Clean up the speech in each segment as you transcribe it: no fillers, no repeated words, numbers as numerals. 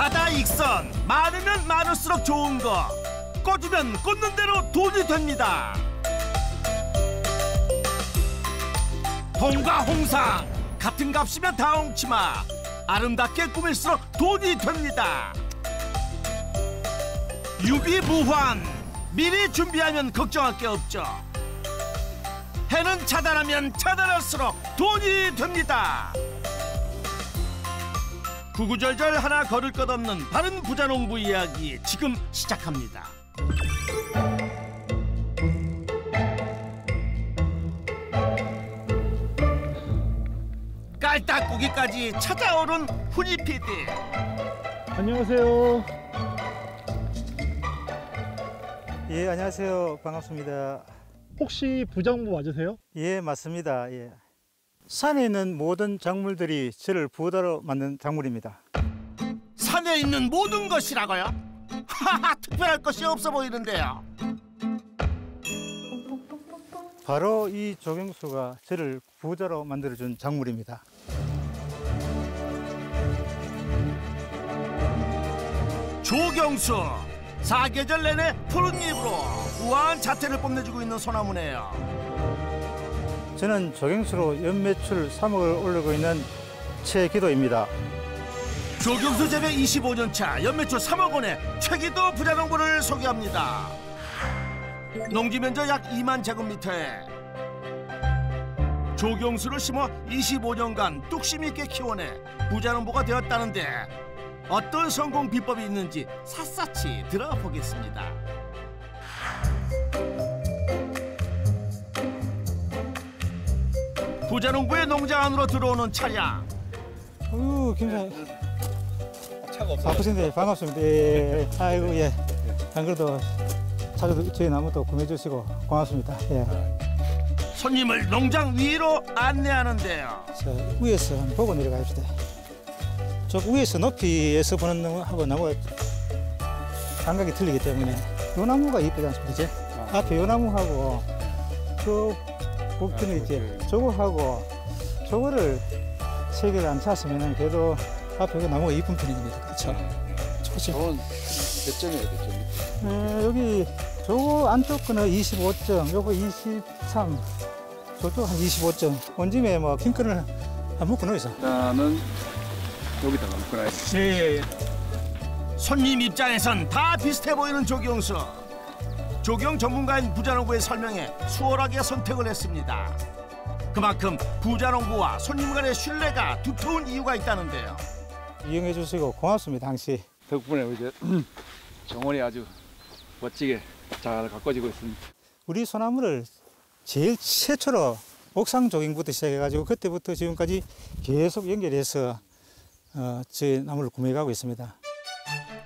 다다익선, 많으면 많을수록 좋은 거, 꽂으면 꽂는 대로 돈이 됩니다. 동과 홍상, 같은 값이면 다 엉치마, 아름답게 꾸밀수록 돈이 됩니다. 유비무환, 미리 준비하면 걱정할 게 없죠. 해는 차단하면 차단할수록 돈이 됩니다. 구구절절 하나 걸을 것 없는 바른 부자농부 이야기 지금 시작합니다. 깔딱고기까지 찾아오는 훈이 PD. 안녕하세요. 예, 안녕하세요. 반갑습니다. 혹시 부자농부 맞으세요? 예, 맞습니다. 예. 산에 있는 모든 작물들이 저를 부자로 만든 작물입니다. 산에 있는 모든 것이라고요? 하하, 특별할 것이 없어 보이는데요. 바로 이 조경수가 저를 부자로 만들어준 작물입니다. 조경수, 사계절 내내 푸른 잎으로 우아한 자태를 뽐내주고 있는 소나무네요. 저는 조경수로 연매출 3억을 올리고 있는 최기도입니다. 조경수 재배 25년차, 연매출 3억 원의 최기도 부자농부를 소개합니다. 농지 면적 약 2만 제곱미터에 조경수를 심어 25년간 뚝심 있게 키워내 부자농부가 되었다는데 어떤 성공 비법이 있는지 샅샅이 들어보겠습니다. 부자농부의 농장 안으로 들어오는 차량. 김사님. 바쁘신데 반갑습니다. 예, 아이고, 예. 안 그래도 자주 저희 나무도 구매해 주시고 고맙습니다. 예. 손님을 농장 위로 안내하는데요. 자, 위에서 한번 보고 내려갑시다. 저 위에서 높이에서 보는 나무하고 나무가 감각이 틀리기 때문에 요 나무가 이쁘지 않습니까? 이제 앞에 요 나무하고 저 꼭지는 이제 저거하고 저거를 세 개를 안 찼으면 그래도 앞에 그 나무가 이쁜 편입니다. 그렇죠? 저건 몇 점이에요, 몇 점? 여기 저거 안쪽 거는 25점, 요거 23, 저쪽 한 25점. 원짐에 뭐 핑크를 한 묶어 놓으셔. 나는 여기다가 묶어놔야지. 예. 손님 입장에선 다 비슷해 보이는 조경수. 조경 전문가인 부자농부의 설명에 수월하게 선택을 했습니다. 그만큼 부자농부와 손님 간의 신뢰가 두터운 이유가 있다는데요. 이용해 주시고 고맙습니다, 당시. 덕분에 이제 정원이 아주 멋지게 잘 가꿔지고 있습니다. 우리 소나무를 제일 최초로 옥상 조경부터 시작해가지고 그때부터 지금까지 계속 연결해서 제 나무를 구매해 가고 있습니다.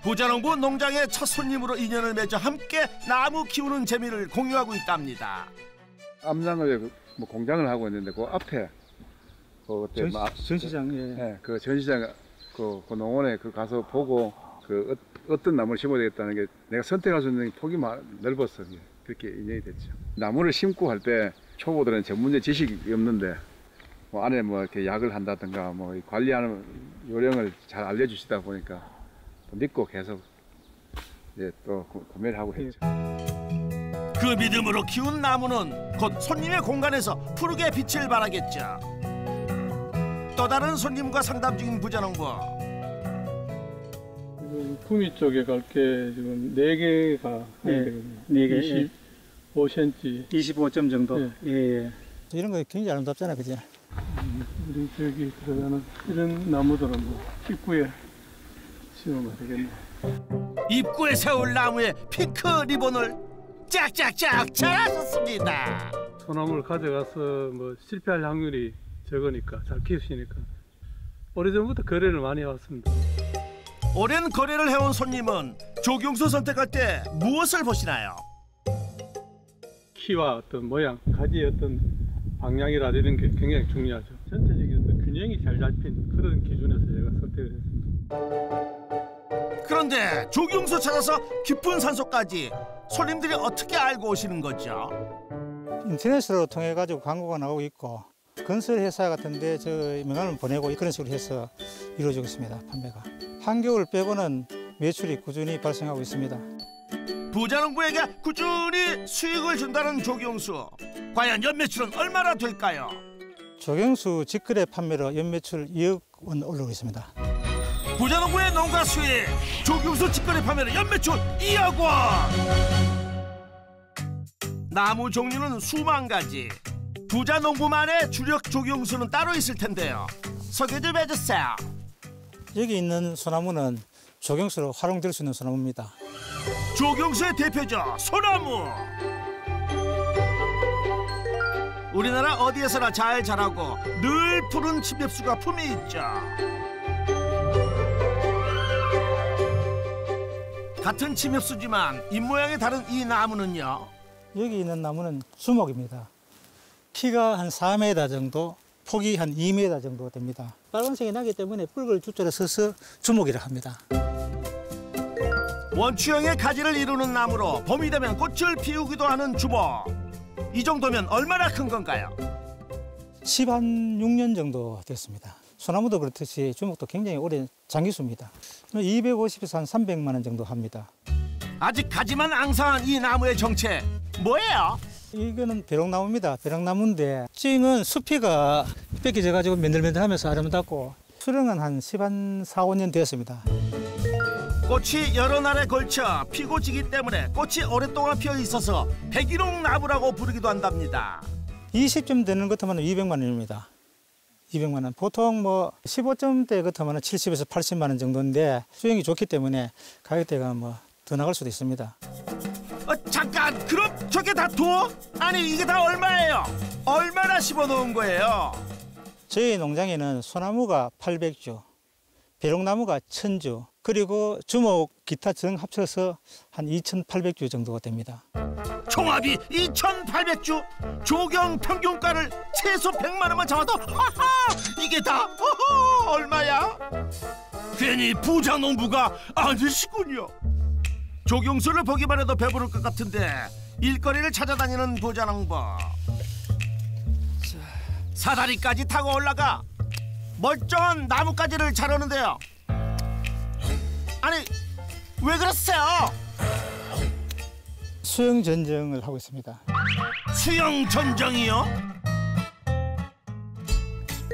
부자농부 농장의 첫 손님으로 인연을 맺어 함께 나무 키우는 재미를 공유하고 있답니다. 암장을 뭐 공장을 하고 있는데 그 앞에 그때 전시장, 예, 그 전시장 그 농원에 그 가서 보고 그 어떤 나무를 심어야 되겠다는 게 내가 선택할 수 있는 폭이 넓어서 그렇게 인연이 됐죠. 나무를 심고 할 때 초보들은 전문적 지식이 없는데 뭐 안에 뭐 이렇게 약을 한다든가 뭐 관리하는 요령을 잘 알려주시다 보니까 또 믿고 계속 이제 또 구매를 하고 했죠. 그 믿음으로 키운 나무는 곧 손님의 공간에서 푸르게 빛을 발하겠죠. 또 다른 손님과 상담 중인 부자농부. 지금 구미 쪽에 갈 게 지금 4개가 네 개. 25cm. 25점 정도. 네. 예. 이런 거 굉장히 아름답잖아, 그죠? 우리 저기 들어가는 이런 나무들은 뭐 입구에 심으면 되겠네. 입구에 세울 나무에 핑크 리본을 짝짝짝 잘하셨습니다. 소나무를 가져가서 뭐 실패할 확률이 적으니까 잘 키우시니까 오래전부터 거래를 많이 해왔습니다. 오랜 거래를 해온 손님은 조경수 선택할 때 무엇을 보시나요? 키와 어떤 모양, 가지의 어떤 방향이라 이런 게 굉장히 중요하죠. 전체적인 어떤 균형이 잘 잡힌 그런 기준에서 제가 선택을 했습니다. 그런데 조경수 찾아서 깊은 산속까지 손님들이 어떻게 알고 오시는 거죠? 인터넷으로 통해 가지고 광고가 나오고 있고 건설 회사 같은데 저 명함을 보내고 그런 식으로 해서 이루어지고 있습니다, 판매가. 한겨울 빼고는 매출이 꾸준히 발생하고 있습니다. 부자농부에게 꾸준히 수익을 준다는 조경수. 과연 연매출은 얼마나 될까요? 조경수 직거래 판매로 연매출 2억 원 올라오고 있습니다. 부자농부의 농가 수익, 조경수 직거래 판매로 연매출 2억 원. 나무 종류는 수만 가지. 부자농부만의 주력 조경수는 따로 있을 텐데요. 소개 좀 해주세요. 여기 있는 소나무는 조경수로 활용될 수 있는 소나무입니다. 조경수의 대표죠, 소나무. 우리나라 어디에서나 잘 자라고 늘 푸른 침엽수가 품이 있죠. 같은 침엽수지만 입모양이 다른 이 나무는요. 여기 있는 나무는 주목입니다. 키가 한 4m 정도, 폭이 한 2m 정도 됩니다. 빨간색이 나기 때문에 붉은 주자를 써서 주목이라 합니다. 원추형의 가지를 이루는 나무로 봄이 되면 꽃을 피우기도 하는 주목. 이 정도면 얼마나 큰 건가요? 16년 정도 됐습니다. 소나무도 그렇듯이 주목도 굉장히 오랜 장기수입니다. 250에서 한 300만 원 정도 합니다. 아직 가지만 앙상한 이 나무의 정체 뭐예요? 이거는 벼룩나무입니다. 벼룩나무인데 찡은 수피가 뺏겨져가지고 맨들맨들하면서 아름답고 수령은 한 4, 5년 되었습니다. 꽃이 여러 날에 걸쳐 피고 지기 때문에 꽃이 오랫동안 피어 있어서 백일홍 나무라고 부르기도 한답니다. 20점 되는 것 같으면 200만 원입니다. 200만 원. 보통 뭐 15점대 같으면 70에서 80만 원 정도인데 수영이 좋기 때문에 가격대가 뭐 더 나갈 수도 있습니다. 잠깐, 그럼 저게 다 도? 아니 이게 다 얼마예요? 얼마나 심어놓은 거예요? 저희 농장에는 소나무가 800주, 벼룩나무가 1000주, 그리고 주목 기타 정 합쳐서 한 2800주 정도가 됩니다. 총합이 2800주? 조경 평균가를 최소 100만 원만 잡아도 하하! 이게 다 얼마야? 괜히 부자농부가 아니시군요. 조경수를 보기만 해도 배부를 것 같은데 일거리를 찾아다니는 부자농부. 사다리까지 타고 올라가 멀쩡한 나뭇가지를 자르는데요. 아니 왜 그러세요? 수영 전정을 하고 있습니다. 수영 전정이요?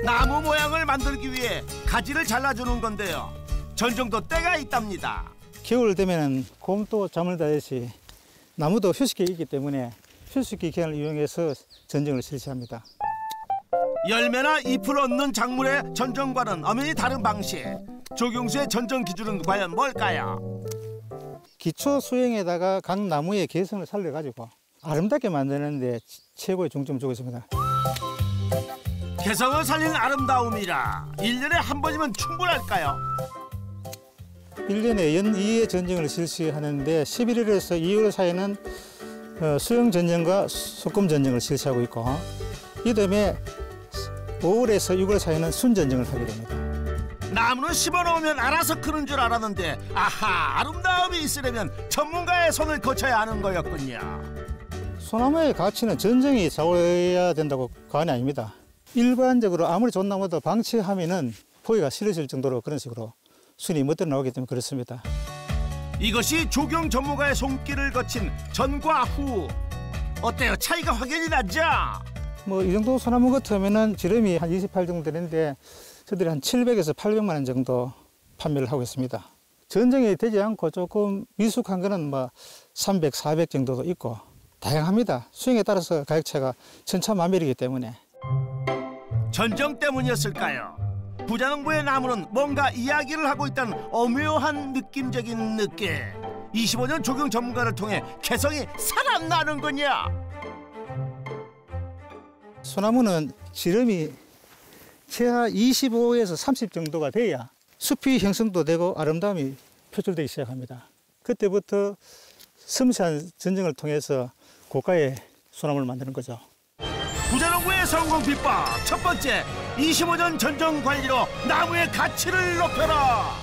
나무 모양을 만들기 위해 가지를 잘라주는 건데요. 전정도 때가 있답니다. 겨울 되면은 곰도 잠을 자듯이 나무도 휴식기 있기 때문에 휴식기 기간을 이용해서 전정을 실시합니다. 열매나 잎을 얻는 작물의 전정과는 엄연히 다른 방식. 조경수의 전정 기준은 과연 뭘까요? 기초 수영에다가 각 나무의 개성을 살려가지고 아름답게 만드는데 최고의 중점을 두고 있습니다. 개성을 살린 아름다움이라 1년에 한 번이면 충분할까요? 1년에 연 2회 전정을 실시하는데 11월에서 2월 사이에는 수영 전정과 소금 전정을 실시하고 있고 이듬해 5월에서 6월 사이에는 순 전정을 하게 됩니다. 나무는 심어놓으면 알아서 크는 줄 알았는데 아하, 아름다움이 있으려면 전문가의 손을 거쳐야 하는 거였군요. 소나무의 가치는 전정이 좌우해야 된다고 과언이 아닙니다. 일반적으로 아무리 좋은 나무도 방치하면은 보기가 싫어질 정도로 그런 식으로 순이 멋대로 나오기 때문에 그렇습니다. 이것이 조경 전문가의 손길을 거친 전과 후. 어때요? 차이가 확연히 나죠? 뭐 이 정도 소나무 같으면은 지름이 한 28 정도 되는데 저들이 한 700에서 800만 원 정도 판매를 하고 있습니다. 전정이 되지 않고 조금 미숙한 거는 뭐 300, 400 정도도 있고 다양합니다. 수영에 따라서 가격 차이가 천차만별이기 때문에. 전정 때문이었을까요? 부자농부의 나무는 뭔가 이야기를 하고 있다는 오묘한 느낌적인 느낌. 25년 조경 전문가를 통해 개성이 살아나는군요. 소나무는 지름이 최하 25에서 30 정도가 돼야 숲이 형성도 되고 아름다움이 표출되기 시작합니다. 그때부터 섬세한 전정을 통해서 고가의 소나무를 만드는 거죠. 부자농부의 성공 비법 첫 번째, 25년 전정 관리로 나무의 가치를 높여라.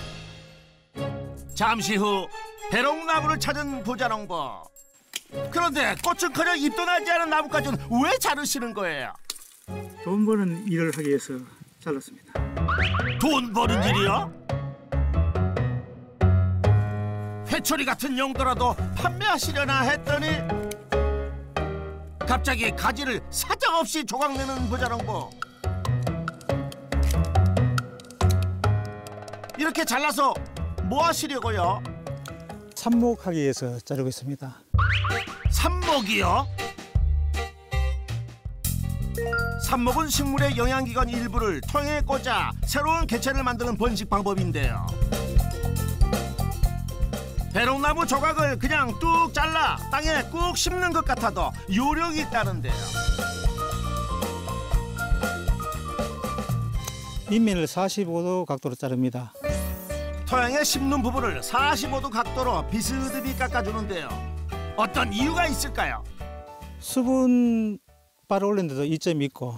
잠시 후 배롱나무를 찾은 부자농부. 그런데 꽃은커녕 잎도 나지 않은 나무까지는 왜 자르시는 거예요? 돈 버는 일을 하기 위해서 잘랐습니다. 돈 버는 일이요? 회초리 같은 용도라도 판매하시려나 했더니 갑자기 가지를 사정없이 조각내는 부자농부. 이렇게 잘라서 뭐 하시려고요? 삽목하기 위해서 자르고 있습니다. 삽목이요? 삽목은 식물의 영양기관 일부를 통에 꽂아 새로운 개체를 만드는 번식 방법인데요. 대롱나무 조각을 그냥 뚝 잘라 땅에 꾹 심는 것 같아도 요령이 있다는데요. 밑면을 45도 각도로 자릅니다. 토양에 심는 부분을 45도 각도로 비스듬히 깎아주는데요. 어떤 이유가 있을까요? 수분 바로 올리는 데도 이점이 있고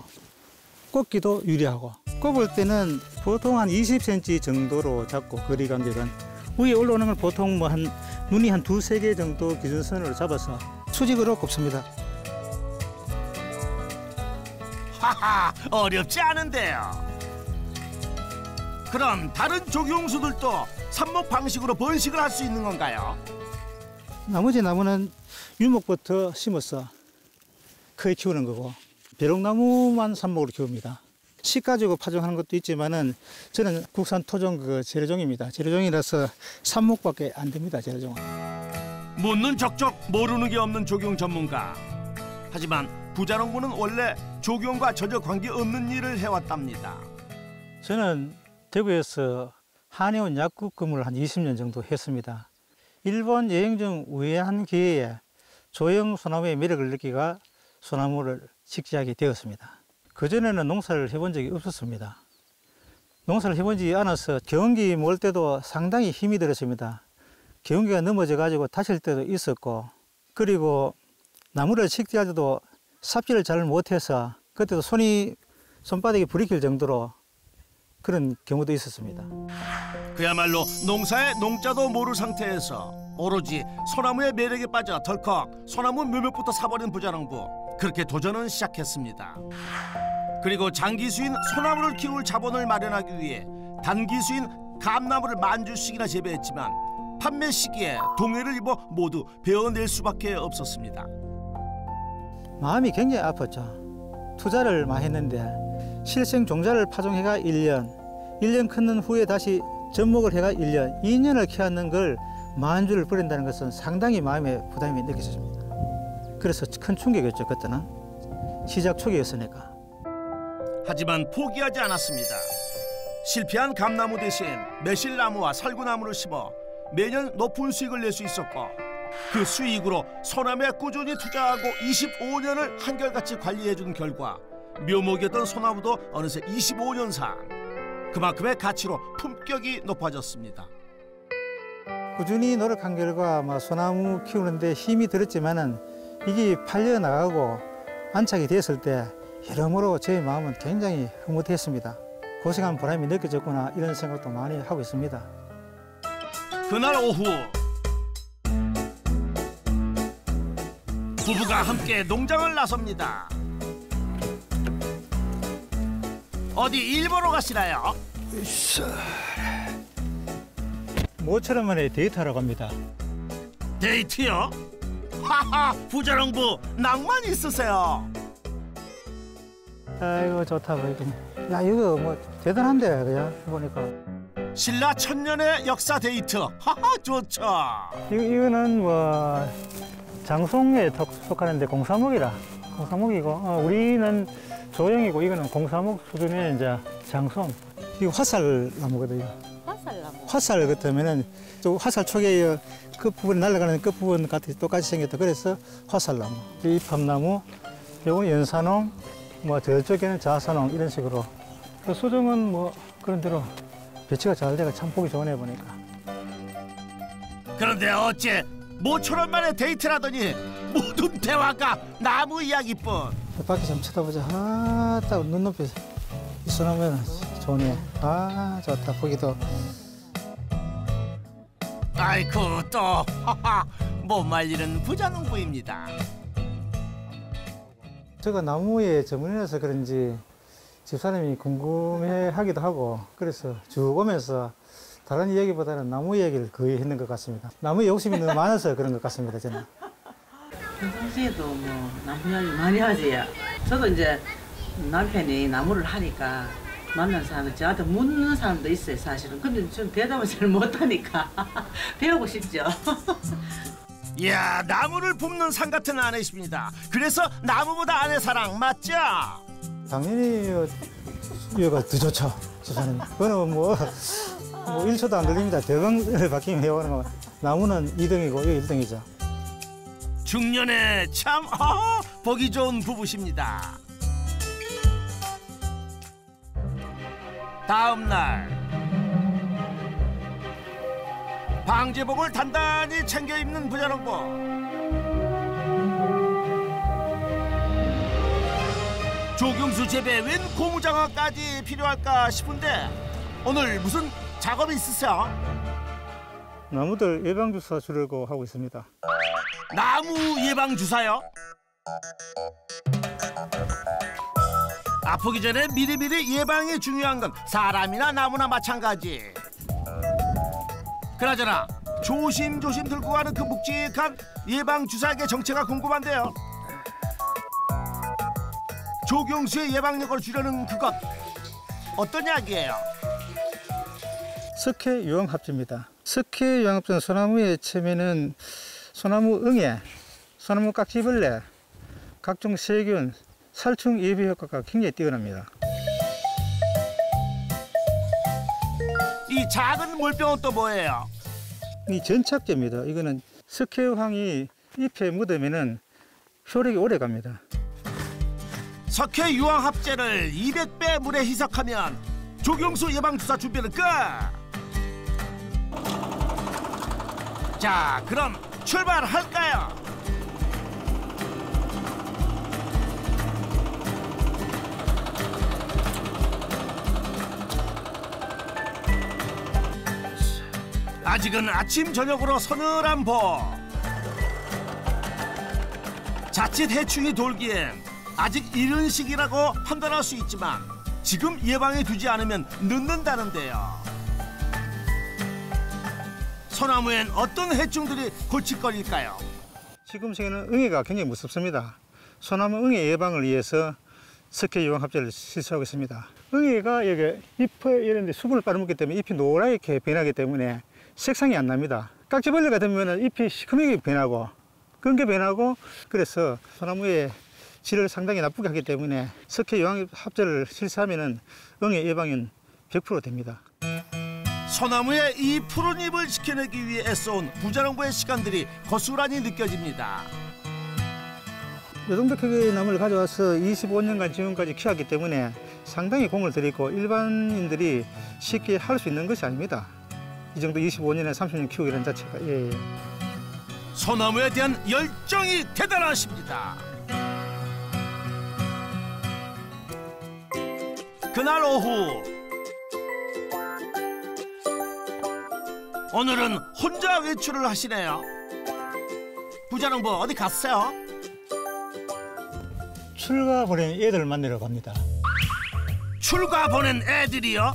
꽂기도 유리하고, 꼽을 때는 보통 한 20cm 정도로 잡고 거리 간격은 위에 올라오는 걸 보통 뭐 한 눈이 한 2-3개 정도 기준선으로 잡아서 수직으로 꼽습니다. 하하, 어렵지 않은데요. 그럼 다른 조경수들도 삽목 방식으로 번식을 할 수 있는 건가요? 나머지 나무는 유목부터 심어서 크게 키우는 거고, 벼룩나무만 삽목으로 키웁니다. 씨 가지고 파종하는 것도 있지만은 저는 국산 토종 그 재래종입니다. 재래종이라서 삽목밖에 안 됩니다. 재래종은. 묻는 족족 모르는 게 없는 조경 전문가. 하지만 부자농부는 원래 조경과 전혀 관계없는 일을 해왔답니다. 저는 대구에서 한의원 약국 근무를 한 20년 정도 했습니다. 일본 여행 중 우연한 기회에 조형 소나무의 매력을 느끼가 소나무를 식재하게 되었습니다. 그전에는 농사를 해본 적이 없었습니다. 농사를 해본 지 않아서 경운기 몰 때도 상당히 힘이 들었습니다. 경운기가 넘어져 가지고 다칠 때도 있었고, 그리고 나무를 식재할 때도 삽질을 잘 못해서 그때도 손바닥이 부리킬 정도로 그런 경우도 있었습니다. 그야말로 농사의 농자도 모를 상태에서 오로지 소나무의 매력에 빠져 덜컥 소나무 묘목부터 사버린 부자농부. 그렇게 도전은 시작했습니다. 그리고 장기수인 소나무를 키울 자본을 마련하기 위해 단기수인 감나무를 10,000주씩이나 재배했지만 판매 시기에 동해를 입어 모두 베어낼 수밖에 없었습니다. 마음이 굉장히 아팠죠. 투자를 많이 했는데 실생 종자를 파종해가 1년 크는 후에 다시 접목을 해가 1년, 2년을 키웠는 걸 10,000주를 버린다는 것은 상당히 마음에 부담이 느껴졌습니다. 그래서 큰 충격이었죠. 그때는 시작 초기였으니까. 하지만 포기하지 않았습니다. 실패한 감나무 대신 매실나무와 살구나무를 심어 매년 높은 수익을 낼 수 있었고, 그 수익으로 소나무에 꾸준히 투자하고 25년을 한결같이 관리해준 결과 묘목이었던 소나무도 어느새 25년산, 그만큼의 가치로 품격이 높아졌습니다. 꾸준히 노력한 결과 소나무 키우는데 힘이 들었지만은 이게 팔려나가고 안착이 됐을 때 여러모로 제 마음은 굉장히 흐뭇했습니다. 고생한 보람이 느껴졌구나, 이런 생각도 많이 하고 있습니다. 그날 오후 부부가 함께 농장을 나섭니다. 어디 일 보러 가시나요? 모처럼 만에 데이트하러 갑니다. 데이트요? 하하, 부자농부 낭만 있으세요. 아이고 좋다 보이긴. 야, 이거 뭐 대단한데 그냥 보니까. 신라 천년의 역사 데이트. 하하, 좋죠. 이거는 뭐 장송에 속하는데 공사목이라. 공사목이고 우리는 조형이고 이거는 공사목 수준의 이제 장송. 이거 화살나무거든요. 화살나무. 화살 같으면은 또 화살 초계 그 부분이 날아가는 그 부분 같이 똑같이 생겼다. 그래서 화살나무. 이팝나무, 요건 연산홍, 뭐 저쪽에는 자산홍, 이런 식으로. 그 수종은 뭐 그런 대로 배치가 잘 돼가 참 보기 좋네 보니까. 그런데 어째 모처럼 만에 데이트라더니 모든 대화가 나무 이야기뿐. 밖에 좀 쳐다보자. 아, 딱 눈높이 이 소나무는 좋네. 아, 좋다. 보기도. 아이쿠, 또 하하, 못 말리는 부자농부입니다. 제가 나무에 전문이라서 그런지 집사람이 궁금해하기도 하고, 그래서 쭉 오면서 다른 이야기보다는 나무 이야기를 거의 했는 것 같습니다. 나무에 욕심이 너무 많아서 그런 것 같습니다, 저는. 평상시에도 뭐 나무 이야기 많이 하지. 저도 이제 남편이 나무를 하니까 만난 사람은 저한테 묻는 사람도 있어요, 사실은. 근데 전 대답을 잘 못하니까 배우고 싶죠. 이야, 나무를 볶는 산 같은 아내십니다. 그래서 나무보다 아내 사랑 맞죠? 당연히 이거가 더 좋죠, 집사님. 그거는 뭐 1초도 안 걸립니다. 대강 바뀌면 해오는 거. 나무는 2등이고 이거 1등이죠. 중년에 참 보기 좋은 부부십니다. 다음 날 방제복을 단단히 챙겨 입는 부자농부. 조경수 재배 웬 고무장화까지 필요할까 싶은데 오늘 무슨 작업이 있으세요? 나무들 예방주사 주려고 하고 있습니다. 나무 예방주사요? 아프기 전에 미리미리 예방이 중요한 건 사람이나 나무나 마찬가지. 그나저나 조심조심 들고 가는 그 묵직한 예방주사기의 정체가 궁금한데요. 조경수의 예방력을 주려는 그것, 어떤 약이에요? 석회 유황합제입니다. 석회 유황합제는 소나무에 치면은 소나무 응애, 소나무 깍지벌레, 각종 세균, 살충 예비 효과가 굉장히 뛰어납니다. 이 작은 물병은 또 뭐예요? 이 전착제입니다. 이거는 석회황이 잎에 묻으면은 효력이 오래 갑니다. 석회 유황합제를 200배 물에 희석하면 조경수 예방주사 준비는 끝! 자, 그럼 출발할까요? 아직은 아침 저녁으로 서늘한 봄. 자칫 해충이 돌기엔 아직 이른 시기라고 판단할 수 있지만 지금 예방해 두지 않으면 늦는다는데요. 소나무엔 어떤 해충들이 골칫거릴까요? 지금 시기에는 응애가 굉장히 무섭습니다. 소나무 응애 예방을 위해서 석회 유황합제를 실시하고 있습니다. 응애가 여기 잎에 이런 데 수분을 빨아먹기 때문에 잎이 노랗게 변하기 때문에 색상이 안 납니다. 깍지벌레가 되면 잎이 시커멓게 변하고 끈게 변하고, 그래서 소나무의 질을 상당히 나쁘게 하기 때문에 석회 유황합제를 실시하면 응애 예방은 100% 됩니다. 소나무의 이 푸른 잎을 지켜내기 위해 애써온 부자농부의 시간들이 고스란히 느껴집니다. 이 정도 크기의 나무를 가져와서 25년간 지금까지 키웠기 때문에 상당히 공을 들이고 일반인들이 쉽게 할 수 있는 것이 아닙니다. 이 정도 25년에 30년 키우기라는 자체가. 예. 소나무에 대한 열정이 대단하십니다. 그날 오후 오늘은 혼자 외출을 하시네요. 부자농부 어디 갔어요? 출가 보낸 애들 만나러 갑니다. 출가 보낸 애들이요?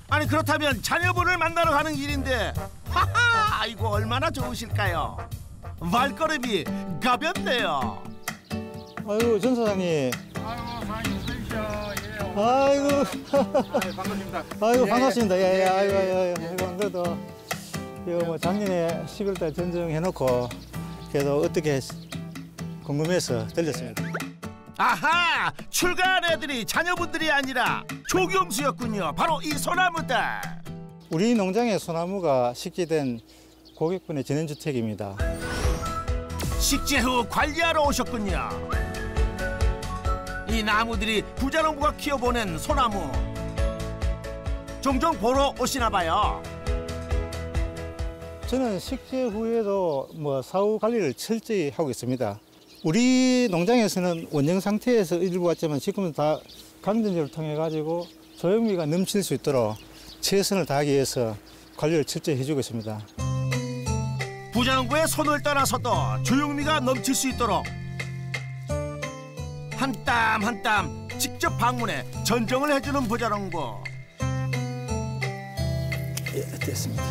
아니 그렇다면 자녀분을 만나러 가는 길인데 하하, 아이고 얼마나 좋으실까요? 발걸음이 가볍네요. 아이고 전 사장님. 아이고 사장님 서주셔. 예. 아이고. 반갑습니다. 아이고 예, 반갑습니다. 예. 예, 아이고 안 그래도 이거 뭐 작년에 10월달 전정해놓고 그래도 어떻게 궁금해서 들렸습니다. 아하, 출가한 애들이 자녀분들이 아니라 조경수였군요. 바로 이 소나무들. 우리 농장의 소나무가 식재된 고객분의 전원주택입니다. 식재 후 관리하러 오셨군요. 이 나무들이 부자농부가 키워보낸 소나무. 종종 보러 오시나 봐요. 저는 식재 후에도 뭐 사후 관리를 철저히 하고 있습니다. 우리 농장에서는 원형 상태에서 일부 왔지만 지금은 다 강전지를 통해 가지고 조형미가 넘칠 수 있도록 최선을 다하기 위해서 관리를 철저히 해주고 있습니다. 부자농부의 손을 따라서도 조형미가 넘칠 수 있도록 한 땀 한 땀 직접 방문해 전정을 해주는 부자농부. 예, 됐습니다.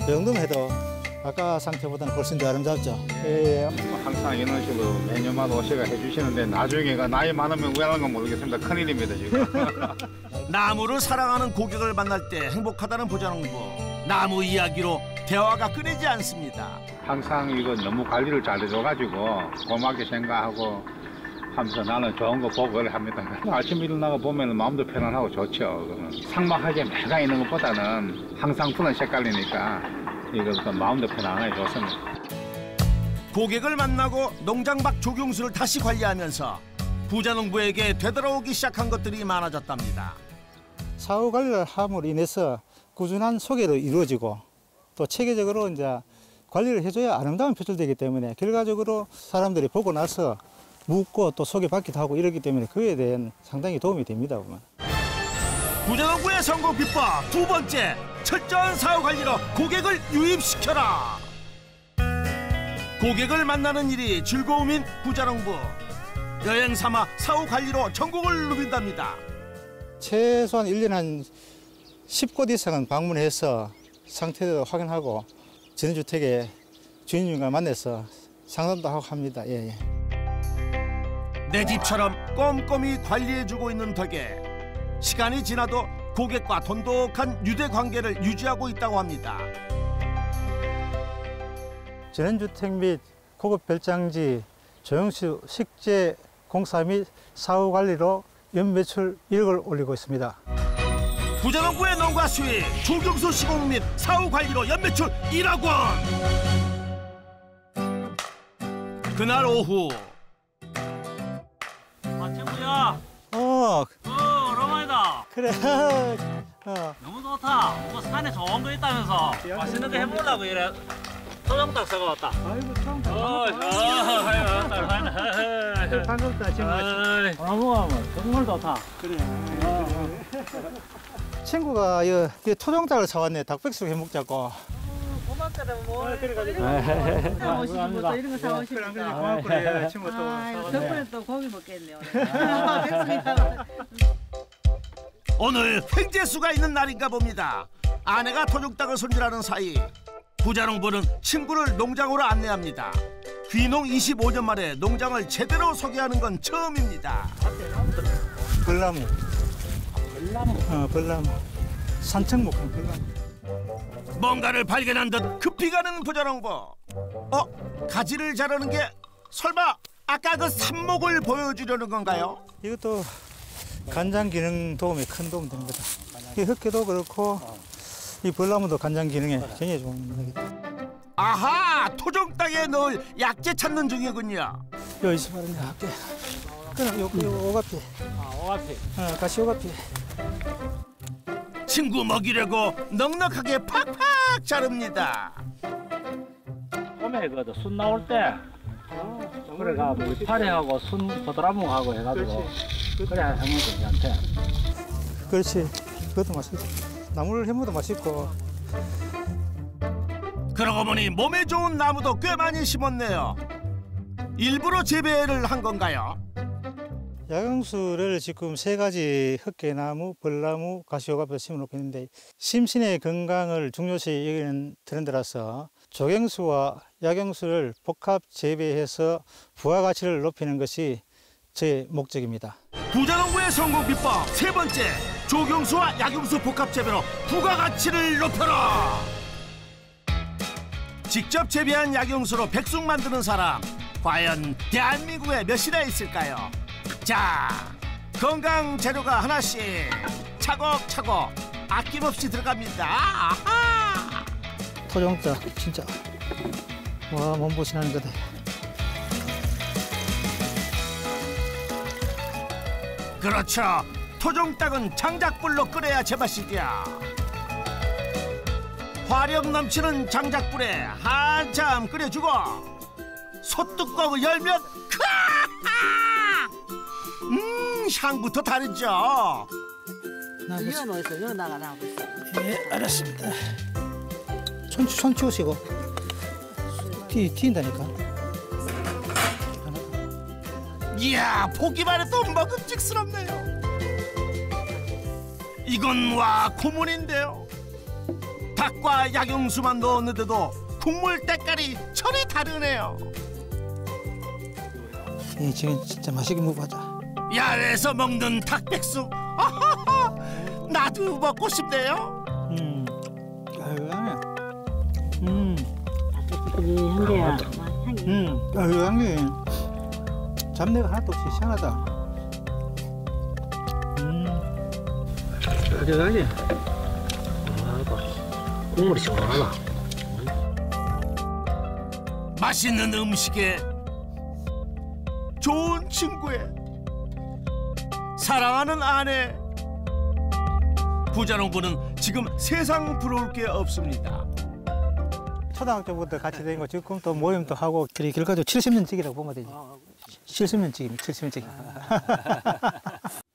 이 정도면 해도 아까 상태보다는 훨씬 더 아름답죠. 예. 항상 이런 식으로 매년마다 오시가 해주시는데 나중에가 나이 많으면 왜 하는 건 모르겠습니다. 큰일입니다 지금. 나무를 사랑하는 고객을 만날 때 행복하다는 부자농부. 나무 이야기로 대화가 끊이지 않습니다. 항상 이거 너무 관리를 잘 해줘가지고 고맙게 생각하고 하면서 나는 좋은 거 보고 그래 합니다. 아침 일어나가 보면 마음도 편안하고 좋죠. 그거는 삭막하게 매가 있는 것보다는 항상 푸른 색깔이니까 이거 마음도 편안하게 좋습니다. 고객을 만나고 농장 밖 조경수를 다시 관리하면서 부자농부에게 되돌아오기 시작한 것들이 많아졌답니다. 사후 관리를 함으로 인해서 꾸준한 소개도 이루어지고 또 체계적으로 이제 관리를 해줘야 아름다운 표출되기 때문에 결과적으로 사람들이 보고 나서 묻고 또 소개받기도 하고 이러기 때문에 그에 대한 상당히 도움이 됩니다. 보면. 부자농부의 성공 비법 두 번째, 철저한 사후 관리로 고객을 유입시켜라. 고객을 만나는 일이 즐거움인 부자농부. 여행 삼아 사후 관리로 전국을 누빈답니다. 최소한 1년에 한 10곳 이상은 방문해서 상태도 확인하고 전원주택의 주인님과 만나서 상담도 하고 합니다. 예. 내 집처럼 꼼꼼히 관리해주고 있는 덕에 시간이 지나도 고객과 돈독한 유대 관계를 유지하고 있다고 합니다. 전원주택 및 고급 별장지 조형수 식재 공사 및 사후 관리로 연매출 1억을 올리고 있습니다. 부자농부의 농가 수익, 조경수 시공 및 사후 관리로 연매출 1억 원. 그날 오후. 친구야. 오랜만이다. 그래. 너무 좋다. 뭐 산에 좋은 거 있다면서 맛있는 거 해보려고 이래. 토종닭 사고 왔다. 아이고 참 반갑다 친구. 나무가 정말 좋다. 그래. 친구가 이 토종닭을 사왔네. 닭백숙 해먹자고. 고맙더라 뭐. 그래가지고. 사오시고 또 이런 거 사오시니까. 고맙구나 친구 또. 덕분에 또 고기 먹겠네요. 오늘 횡재수가 있는 날인가 봅니다. 아내가 토종닭을 손질하는 사이 부자농부는 친구를 농장으로 안내합니다. 귀농 25년 만에 농장을 제대로 소개하는 건 처음입니다. 벌나무. 벌나무. 산청목한 벌나무. 뭔가를 발견한 듯 급히 가는 부자농부. 가지를 자르는 게 설마 아까 그 삽목을 보여주려는 건가요? 이것도 간장 기능 도움에 큰 도움 됩니다. 이 흑개도 그렇고 이 벌나무도 간장 기능에 굉장히 좋은 겁니다. 아하, 토종닭에 넣을 약재 찾는 중이군요. 여기 있어 말이야 할게. 그럼 요 오가피. 오가피. 가시 오가피. 친구 먹이려고 넉넉하게 팍팍 자릅니다. 꿈에 순 나올 때 그래가 뭐 파리하고 순 보드라묵하고 해가지고 그래 하면 괜찮대. 그렇지. 그것도 맛있고 나물 해무도 맛있고. 그러고 보니 몸에 좋은 나무도 꽤 많이 심었네요. 일부러 재배를 한 건가요? 야경수를 지금 3가지 흑개나무, 벌나무, 가시오가피를 심어놓고 있는데 심신의 건강을 중요시 여기는 트렌드라서 조경수와 야경수를 복합 재배해서 부가가치를 높이는 것이 제 목적입니다. 부자농부의 성공 비법 세 번째, 조경수와 야경수 복합 재배로 부가가치를 높여라. 직접 재배한 야경수로 백숙 만드는 사람 과연 대한민국에 몇이나 있을까요? 자, 건강 재료가 하나씩 차곡차곡 아낌없이 들어갑니다. 아하! 토종닭 진짜 와 몸보신하는 거다. 그렇죠. 토종닭은 장작불로 끓여야 제맛이죠. 화력 넘치는 장작불에 한참 끓여주고 솥뚜껑을 열면 향부터 다르죠. 이거 넣었어. 이거 나가고 있어. 예, 알았습니다. 손 치우시고 튀긴다니까. 이야, 보기만 해도 먹음직스럽네요. 이건 와 고문인데요. 닭 잎과 약용수만 넣었는데도 국물 때깔이 전이 다르네요. 이 지금 진짜 맛있게 먹어보자. 야외에서 먹는 닭백숙, 아하하, 나도 먹고 싶네요. 아유하네. 한개야. 아유하네. 잡내가 하나도 없이 시원하다. 어디가지? 국물이 시원하다. 맛있는 음식에 좋은 친구에 사랑하는 아내. 부자농부는 지금 세상 부러울 게 없습니다. 초등학교부터 같이 다니고 지금 또 모임도 하고 그래 결과도 70년째기라고 보면 되지. 70년째입니다. 70년째기.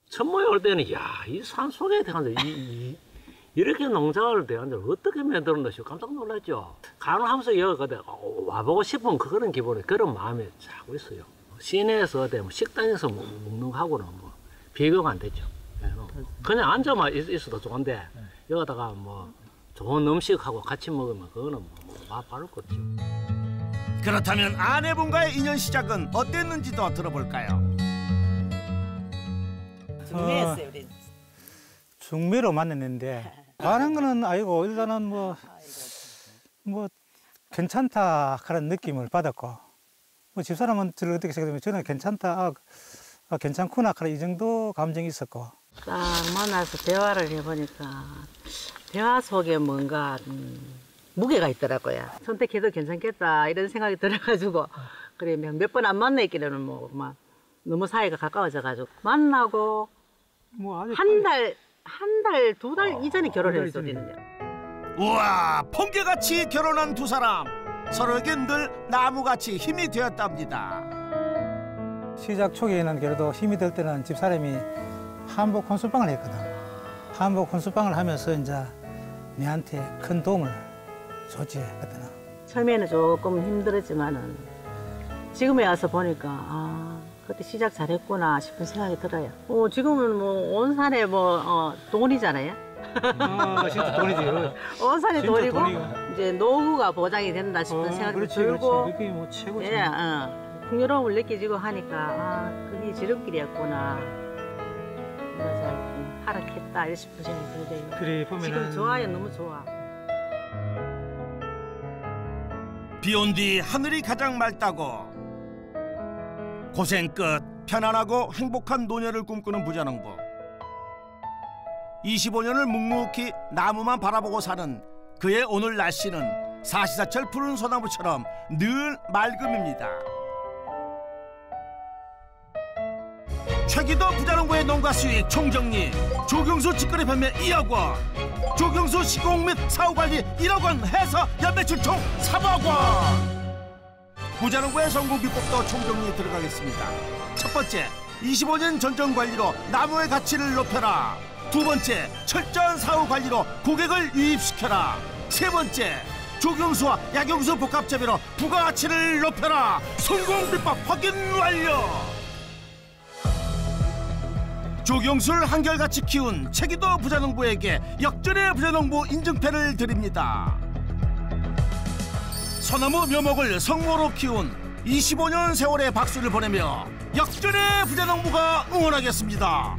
첫 모임 올 때는 이 산속에 대한데 이렇게 농장을 대한데 어떻게 만들었나 싶어 깜짝 놀랐죠. 간호하면서 여기 와보고 싶은 그런 기분에 그런 마음이 자꾸 있어요. 시내에서 식당에서 먹는 거하고는 뭐 비교가 안 되죠. 그냥 앉아만 있어도 좋은데 여기다가 뭐 좋은 음식하고 같이 먹으면 그거는 맛 바를 것 같죠. 그렇다면 아내분과의 인연 시작은 어땠는지도 들어볼까요? 중매했어요, 우리. 중매로 만났는데 다른 거는 아니고 일단은 뭐 괜찮다 그런 느낌을 받았고 뭐 집사람은 저를 어떻게 생각하면 저는 괜찮다 괜찮구나 그런 이 정도 감정이 있었고 딱 만나서 대화를 해보니까 대화 속에 뭔가 무게가 있더라고요. 선택해도 괜찮겠다 이런 생각이 들어가지고 그래 몇 번 안 만나 있기로는 뭐 막 너무 사이가 가까워져가지고 만나고 뭐 아주 한 달, 두 달 이전에 결혼했거든요. 우와, 번개같이 결혼한 두 사람, 서로에게 늘 나무같이 힘이 되었답니다. 시작 초기에는 그래도 힘이 들 때는 집사람이 한복 혼술방을 했거든. 한복 혼술방을 하면서 이제 내한테 큰 도움을 줬지 그때는. 처음에는 조금 힘들었지만은 지금에 와서 보니까 그때 시작 잘했구나 싶은 생각이 들어요. 지금은 뭐 온산에 돈이잖아요. 진짜 돈이지. 온산에 진짜 돈이고 돈이고. 이제 노후가 보장이 된다 싶은 생각이 그렇지, 들고 그렇지. 그게 뭐 최고지. 예, 풍요로움을 느끼지고 하니까 그게 지름길이었구나. 그래서 하락했다 싶은 생각이 들어요. 그래 보면은 지금 좋아요, 너무 좋아. 비 온 뒤 하늘이 가장 맑다고 고생 끝 편안하고 행복한 노년을 꿈꾸는 부자농부. 25년을 묵묵히 나무만 바라보고 사는 그의 오늘 날씨는 사시사철 푸른 소나무처럼 늘 맑음입니다. 최기도 부자농부의 농가 수익 총정리, 조경수 직거래 판매 2억 원, 조경수 시공 및 사후관리 1억 원 해서 연매출 총 3억 원. 부자농부의 성공 비법도 총정리에 들어가겠습니다. 첫 번째, 25년 전정 관리로 나무의 가치를 높여라. 두 번째, 철저한 사후 관리로 고객을 유입시켜라. 세 번째, 조경수와 약용수 복합 재배로 부가가치를 높여라. 성공 비법 확인 완료. 조경수를 한결같이 키운 최기도 부자농부에게 역전의 부자농부 인증패를 드립니다. 소나무 묘목을 성모로 키운 25년 세월의 박수를 보내며 역전의 부자농부가 응원하겠습니다.